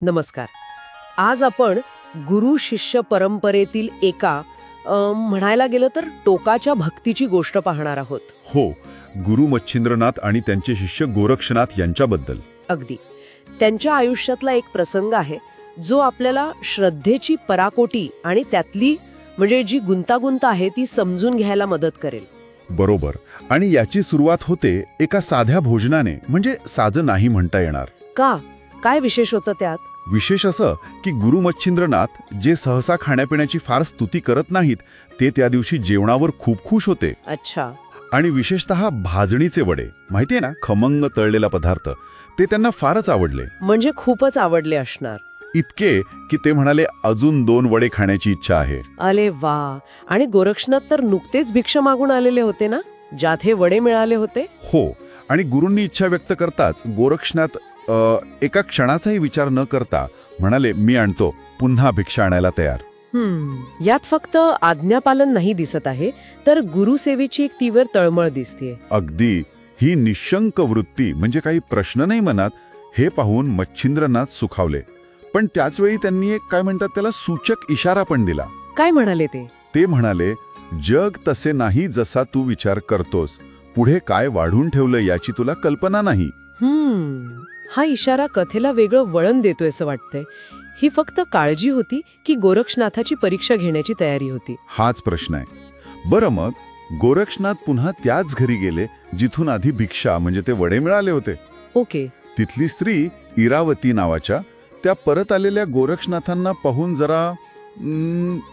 नमस्कार. आज आपण गुरु शिष्य परंपरेतील एका म्हणायला गेलं तर टोकाच्या भक्तीची गोष्ट पाहणार आहोत. हो, गुरु मच्छिंद्रनाथ आणि त्यांचे शिष्य गोरक्षनाथ यांच्याबद्दल. अगदी त्यांच्या आयुष्यातला एक प्रसंग आहे जो आपल्याला श्रद्धेची पराकोटी आणि त्यातली म्हणजे जी गुंतागुंत आहे ती समजून घ्यायला मदत करेल. बरोबर. आणि याची सुरुवात होते एका साध्या भोजनाने, म्हणजे साजं नाही म्हणता येणार. का? काय विशेष होतं त्यात? विशेष असं की गुरु मच्छिंद्रनाथ जे सहसा खाण्यापिण्याची फार स्तुती करत नाहीत, ते त्या दिवशी जेवणावर खूप खुश होते. अच्छा. आणि विशेषतः भाजणीचे वडे, माहितीये ना, खमंग तळलेला पदार्थ, ते त्यांना फारच आवडले. म्हणजे खूपच आवडले असणार. इतके की ते म्हणाले, अजून 2 वडे खाण्याची इच्छा आहे. अरे वा. आणि गोरक्षनाथ तर नुकतेच भिक्षा मागून आलेले होते ना, ज्यात हे वडे मिळाले होते. हो. आणि गुरूंनी इच्छा व्यक्त करताच गोरक्षनाथ एका क्षणाचाही विचार न करता म्हणाले, मी आणतो, पुन्हा भिक्षा आणायला तयार. यात फक्त आज्ञापालन नाही दिसत आहे, तर गुरुसेवेची एक तीव्र तळमळ दिसते. अगदी. ही निशंक वृत्ती, म्हणजे काही प्रश्न नाही मनात, हे पाहून मच्छिंद्रनाथ सुखावले. पण त्याचवेळी त्यांनी एक काय म्हणतात त्याला सूचक इशारा पण दिला. काय म्हणाले ते? ते म्हणाले, जग तसे नाही जसा तू विचार करतोस. पुढे काय वाढून ठेवलं याची तुला कल्पना नाही. हा इशारा कथेला वेगळं वळण देतोय असं वाटतंय. ही फक्त काळजी होती की गोरक्षनाथाची परीक्षा घेण्याची तयारी होती? हाच प्रश्न आहे. बरं, मग गोरक्षनाथ पुन्हा त्याच घरी गेले जिथून आधी भिक्षा म्हणजे ते वडे मिळाले होते. ओके. तिथली स्त्री इरावती नावाच्या त्या परत आलेल्या गोरक्षनाथांना पाहून जरा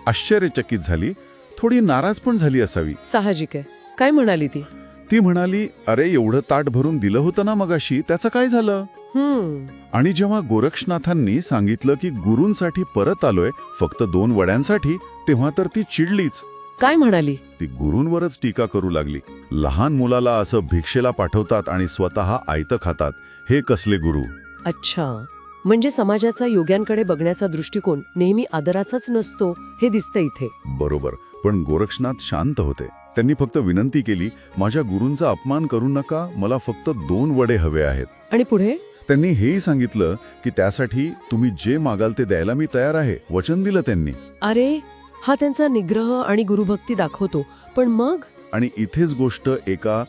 आश्चर्यचकित झाली, थोडी नाराज पण झाली असावी. साहजिक आहे. काय म्हणाली ती? ती म्हणाली, अरे एवढं ताट भरून दिलं होतं ना मगाशी, त्याचं काय झालं? आणि जेव्हा गोरक्षनाथांनी सांगितलं की गुरूंसाठी परत आलोय फक्त 2 वड्यांसाठी, तेव्हा तर ती चिडलीच. काय म्हणाली? ती गुरूंवरच टीका करू लागली. लहान मुलाला असं भिक्षेला पाठवतात आणि स्वतः आयतं खातात, हे कसले गुरु? अच्छा. म्हणजे समाजाचा योग्यांकडे बघण्याचा दृष्टिकोन नेहमी आदराचाच नसतो हे दिसतं इथे. बरोबर. पण गोरक्षनाथ शांत होते. त्यांनी फक्त विनंती केली, माझ्या गुरूंचा अपमान करू नका, मला फक्त 2 वडे हवे आहेत. आणि पुढे त्यांनी हेही सांगितलं की त्यासाठी तुम्ही जे मागाल ते द्यायला मी तयार आहे, वचन दिलं त्यांनी. अरे, हा त्यांचा निग्रह आणि गुरुभक्ती दाखवतो. पण मग? आणि इथेच गोष्ट एका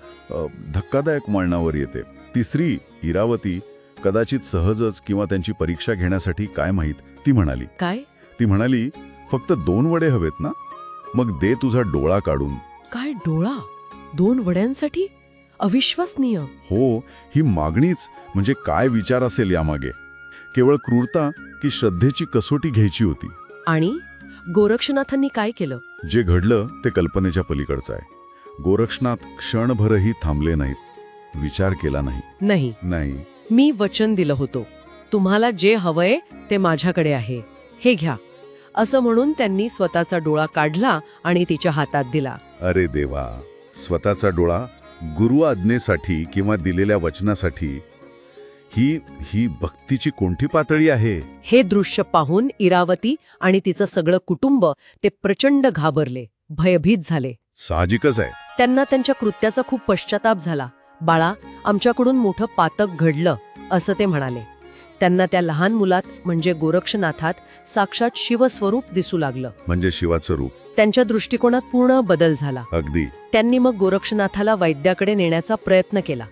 धक्कादायक वळणावर येते. ती स्त्री इरावती कदाचित सहजच किंवा त्यांची परीक्षा घेण्यासाठी, काय माहीत, ती म्हणाली. काय? ती म्हणाली, फक्त 2 वडे हवेत ना, मग दे तुझा डोळा काढून. काय डोळा? 2 वड्यांसाठी? अविश्वसनीय. हो, ही मागणीच म्हणजे काय विचार असेल यामागे? केवळ क्रूरता की श्रद्धेची कसोटी घ्यायची होती? आणि गोरक्षनाथांनी काय केलं? जे घडलं ते कल्पनेच्या पलीकडचं आहे. गोरक्षनाथ क्षणभरही थांबले नाहीत, विचार केला नाही. नाही. मी वचन दिलं होतं, तुम्हाला जे हवंय ते माझ्याकडे आहे, हे घ्या, असं म्हणून त्यांनी स्वतःचा डोळा काढला आणि तिच्या हातात दिला. अरे देवा, स्वतःचा डोळा गुरु आज्ञेसाठी किंवा दिलेल्या वचनासाठी. ही भक्तीची कोणती पातळी आहे? हे दृश्य पाहून इरावती आणि तिचं सगळं कुटुंब ते प्रचंड घाबरले, भयभीत झाले. साहजिकच आहे. त्यांना त्यांच्या कृत्याचा खूप पश्चाताप झाला. बाळा, आमच्याकडून मोठं पातक घडलं, असं ते म्हणाले. त्यांना त्या लहान मुलात म्हणजे गोरक्षनाथात साक्षात शिवस्वरूप दिसू लागलं. म्हणजे शिवाचं रूप. त्यांच्या दृष्टिकोनात पूर्ण बदल झाला. अगदी. त्यांनी मग गोरक्षनाथाला वैद्याकडे नेण्याचा प्रयत्न केला,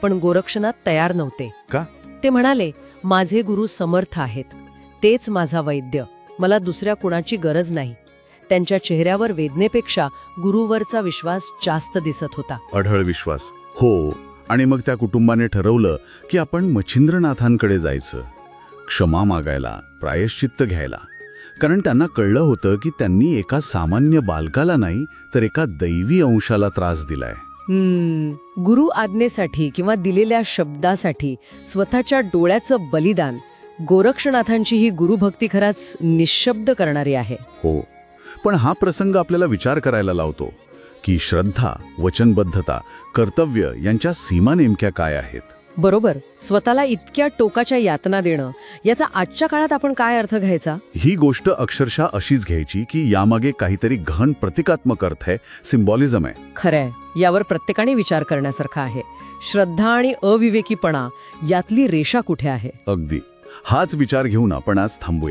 पण गोरक्षनाथ तयार नव्हते. का? ते म्हणाले, माझे गुरु समर्थ आहेत, तेच माझा वैद्य, मला दुसऱ्या कुणाची गरज नाही. त्यांच्या चेहऱ्यावर वेदनेपेक्षा गुरुवरचा विश्वास जास्त दिसत होता. अढळ विश्वास. हो. आणि मग त्या कुटुंबाने ठरवलं की आपण मच्छिंद्रनाथांकडे जायचं, क्षमा मागायला, प्रायश्चित्त घ्यायला. कारण त्यांना कळलं होतं की त्यांनी एका सामान्य बालकाला नाही तर एका दैवी अंशाला त्रास दिलाय. गुरु आज्ञेसाठी किंवा दिलेल्या शब्दासाठी स्वतःच्या डोळ्याचं बलिदान. गोरक्षनाथांची ही गुरुभक्ती खराच निशब्द करणारी आहे. हो. पण हा प्रसंग आपल्याला विचार करायला लावतो की श्रद्धा, वचनबद्धता, कर्तव्य यांच्या सीमा नेमक्या काय आहेत? बरोबर. स्वतःला इतक्या टोकाच्या यातना देणं, याचा आजच्या काळात आपण काय अर्थ घ्यायचा? ही गोष्ट अक्षरशः अशीच घ्यायची की यामागे काहीतरी गहन प्रतिकात्मक अर्थ आहे, सिम्बॉलिझम आहे. खरंय. यावर प्रत्येकाने विचार करण्यासारखा आहे. श्रद्धा आणि अविवेकीपणा यातली रेषा कुठे आहे? अगदी. हाच विचार घेऊन आपण आज थांबूया.